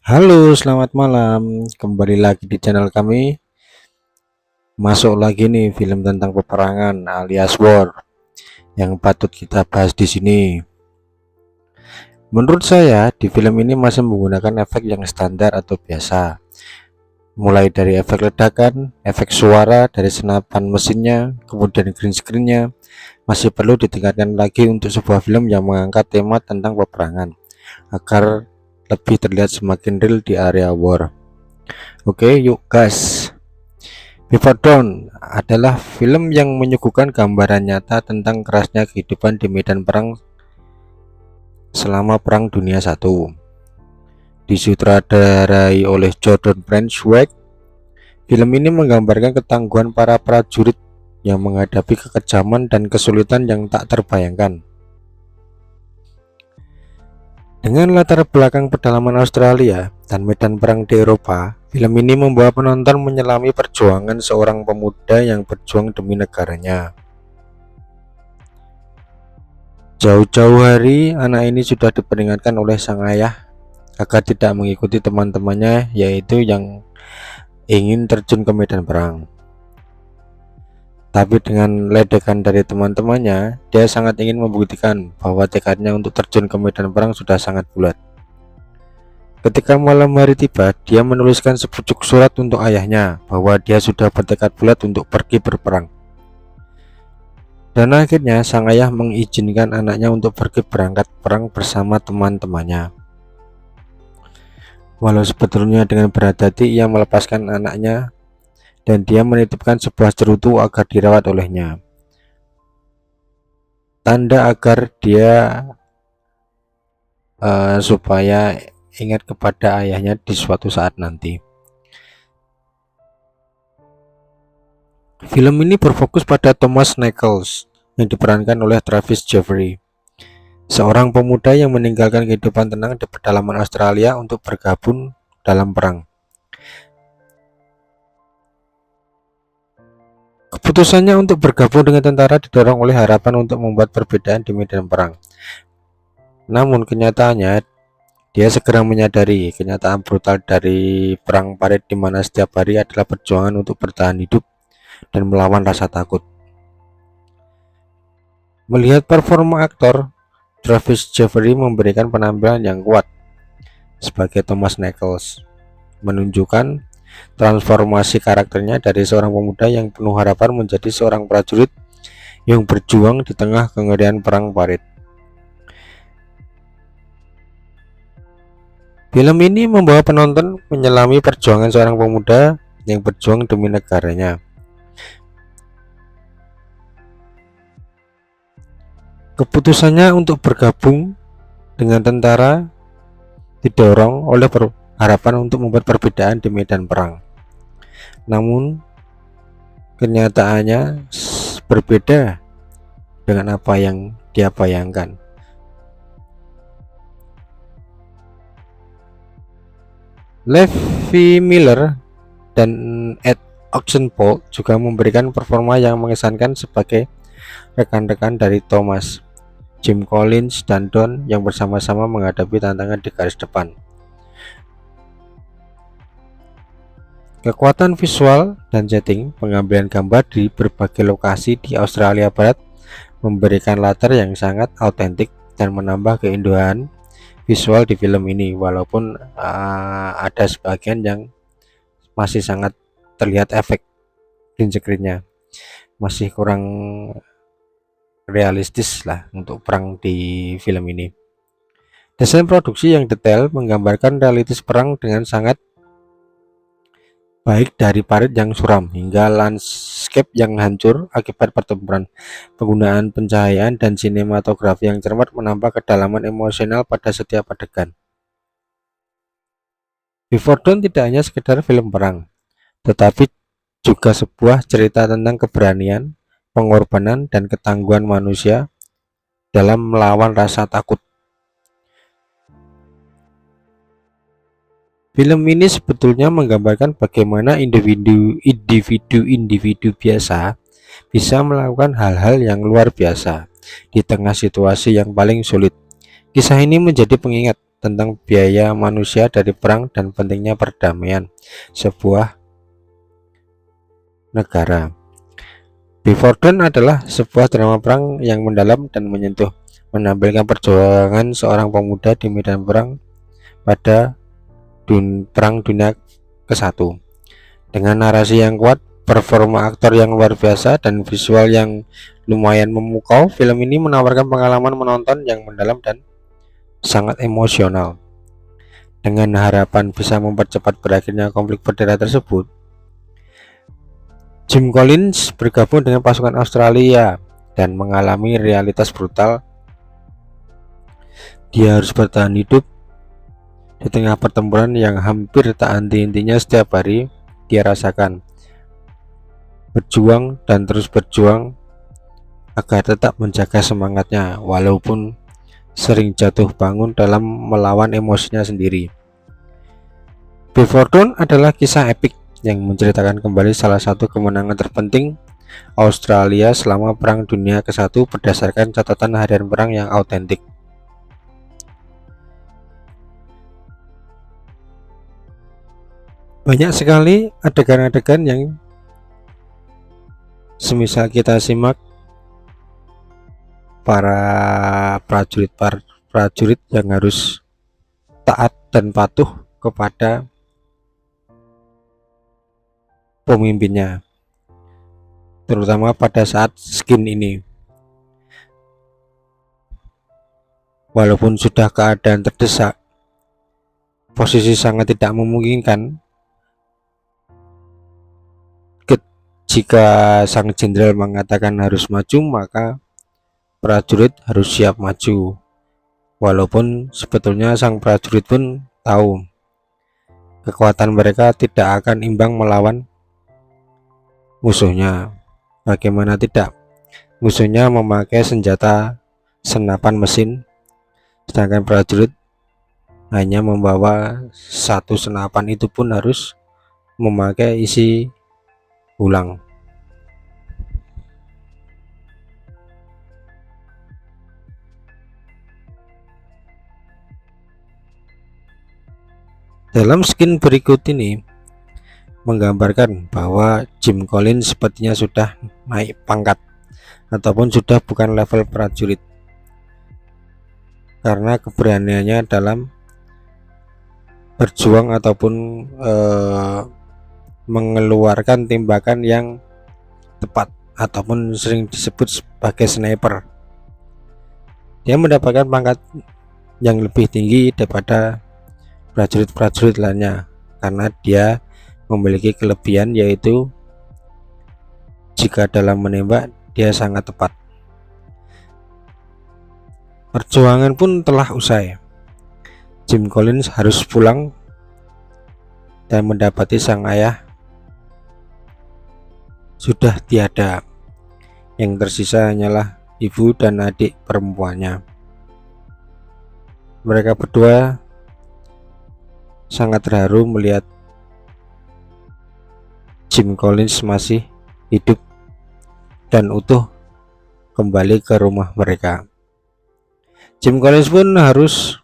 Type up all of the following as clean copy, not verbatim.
Halo, selamat malam. Kembali lagi di channel kami. Masuk lagi nih film tentang peperangan alias war yang patut kita bahas di sini. Menurut saya, di film ini masih menggunakan efek yang standar atau biasa. Mulai dari efek ledakan, efek suara dari senapan mesinnya, kemudian green screen-nya masih perlu ditingkatkan lagi untuk sebuah film yang mengangkat tema tentang peperangan agar lebih terlihat semakin real di area war. Oke, yuk gas. Before Dawn adalah film yang menyuguhkan gambaran nyata tentang kerasnya kehidupan di medan perang selama Perang Dunia I. Disutradarai oleh Jordan Braunschweig, film ini menggambarkan ketangguhan para prajurit yang menghadapi kekejaman dan kesulitan yang tak terbayangkan. Dengan latar belakang pedalaman Australia dan medan perang di Eropa, film ini membawa penonton menyelami perjuangan seorang pemuda yang berjuang demi negaranya. Jauh-jauh hari, anak ini sudah diperingatkan oleh sang ayah agar tidak mengikuti teman-temannya, yaitu yang ingin terjun ke medan perang. Tapi dengan ledekan dari teman-temannya, dia sangat ingin membuktikan bahwa tekadnya untuk terjun ke medan perang sudah sangat bulat. Ketika malam hari tiba, dia menuliskan sepucuk surat untuk ayahnya bahwa dia sudah bertekad bulat untuk pergi berperang. Dan akhirnya sang ayah mengizinkan anaknya untuk pergi berangkat perang bersama teman-temannya. Walau sebetulnya dengan berat hati ia melepaskan anaknya dan dia menitipkan sebuah cerutu agar dirawat olehnya. Tanda agar dia supaya ingat kepada ayahnya di suatu saat nanti. Film ini berfokus pada Thomas Nichols yang diperankan oleh Travis Jeffrey, seorang pemuda yang meninggalkan kehidupan tenang di pedalaman Australia untuk bergabung dalam perang. Keputusannya untuk bergabung dengan tentara didorong oleh harapan untuk membuat perbedaan di medan perang. Namun kenyataannya, dia segera menyadari kenyataan brutal dari perang parit di mana setiap hari adalah perjuangan untuk bertahan hidup dan melawan rasa takut. Melihat performa aktor, Travis Jeffrey memberikan penampilan yang kuat sebagai Thomas Nichols, menunjukkan transformasi karakternya dari seorang pemuda yang penuh harapan menjadi seorang prajurit yang berjuang di tengah kengerian perang parit. Film ini membawa penonton menyelami perjuangan seorang pemuda yang berjuang demi negaranya. Keputusannya untuk bergabung dengan tentara didorong oleh harapan untuk membuat perbedaan di medan perang. Namun kenyataannya berbeda dengan apa yang dia bayangkan. Levi Miller dan Ed Oxenbould juga memberikan performa yang mengesankan sebagai rekan-rekan dari Thomas, Jim Collins, dan Don yang bersama-sama menghadapi tantangan di garis depan. Kekuatan visual dan setting pengambilan gambar di berbagai lokasi di Australia Barat memberikan latar yang sangat autentik dan menambah keindahan visual di film ini, walaupun ada sebagian yang masih sangat terlihat efek green screen-nya masih kurang realistis lah untuk perang di film ini. Desain produksi yang detail menggambarkan realitas perang dengan sangat baik, dari parit yang suram hingga landscape yang hancur akibat pertempuran. Penggunaan pencahayaan dan sinematografi yang cermat menambah kedalaman emosional pada setiap adegan. Before Dawn tidak hanya sekedar film perang, tetapi juga sebuah cerita tentang keberanian, pengorbanan, dan ketangguhan manusia dalam melawan rasa takut. Film ini sebetulnya menggambarkan bagaimana individu biasa bisa melakukan hal-hal yang luar biasa di tengah situasi yang paling sulit. Kisah ini menjadi pengingat tentang biaya manusia dari perang dan pentingnya perdamaian sebuah negara. Before Dawn adalah sebuah drama perang yang mendalam dan menyentuh, menampilkan perjuangan seorang pemuda di medan perang pada Perang Dunia ke-1. Dengan narasi yang kuat, performa aktor yang luar biasa, dan visual yang lumayan memukau, film ini menawarkan pengalaman menonton yang mendalam dan sangat emosional. Dengan harapan bisa mempercepat berakhirnya konflik berdarah tersebut, Jim Collins bergabung dengan pasukan Australia dan mengalami realitas brutal. Dia harus bertahan hidup di tengah pertempuran yang hampir tak henti-hentinya. Setiap hari dia rasakan berjuang dan terus berjuang agar tetap menjaga semangatnya walaupun sering jatuh bangun dalam melawan emosinya sendiri. Before Dawn adalah kisah epik yang menceritakan kembali salah satu kemenangan terpenting Australia selama Perang Dunia ke-1 berdasarkan catatan harian perang yang autentik. Banyak sekali adegan-adegan yang semisal kita simak para prajurit yang harus taat dan patuh kepada pemimpinnya, terutama pada saat skin ini. Walaupun sudah keadaan terdesak, posisi sangat tidak memungkinkan, jika sang jenderal mengatakan harus maju, maka prajurit harus siap maju. Walaupun sebetulnya sang prajurit pun tahu kekuatan mereka tidak akan imbang melawan musuhnya. Bagaimana tidak? Musuhnya memakai senjata senapan mesin, sedangkan prajurit hanya membawa satu senapan, itu pun harus memakai isi ulang. Dalam skin berikut ini menggambarkan bahwa Jim Collins sepertinya sudah naik pangkat ataupun sudah bukan level prajurit karena keberaniannya dalam berjuang ataupun mengeluarkan tembakan yang tepat ataupun sering disebut sebagai sniper. Dia mendapatkan pangkat yang lebih tinggi daripada prajurit-prajurit lainnya karena dia memiliki kelebihan, yaitu jika dalam menembak dia sangat tepat. Perjuangan pun telah usai. Jim Collins harus pulang dan mendapati sang ayah sudah tiada. Yang tersisa hanyalah ibu dan adik perempuannya. Mereka berdua sangat terharu melihat Jim Collins masih hidup dan utuh kembali ke rumah mereka. Jim Collins pun harus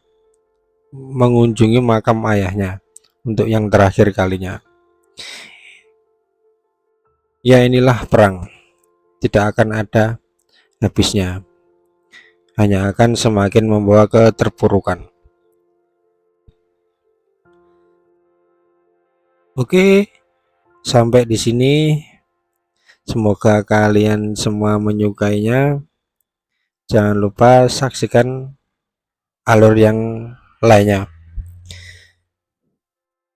mengunjungi makam ayahnya untuk yang terakhir kalinya. Ya, inilah perang, tidak akan ada habisnya, hanya akan semakin membawa keterpurukan. Oke, sampai di sini. Semoga kalian semua menyukainya. Jangan lupa saksikan alur yang lainnya.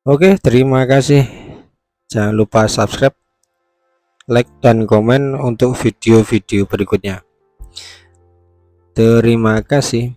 Oke, terima kasih. Jangan lupa subscribe, like, dan komen untuk video-video berikutnya. Terima kasih.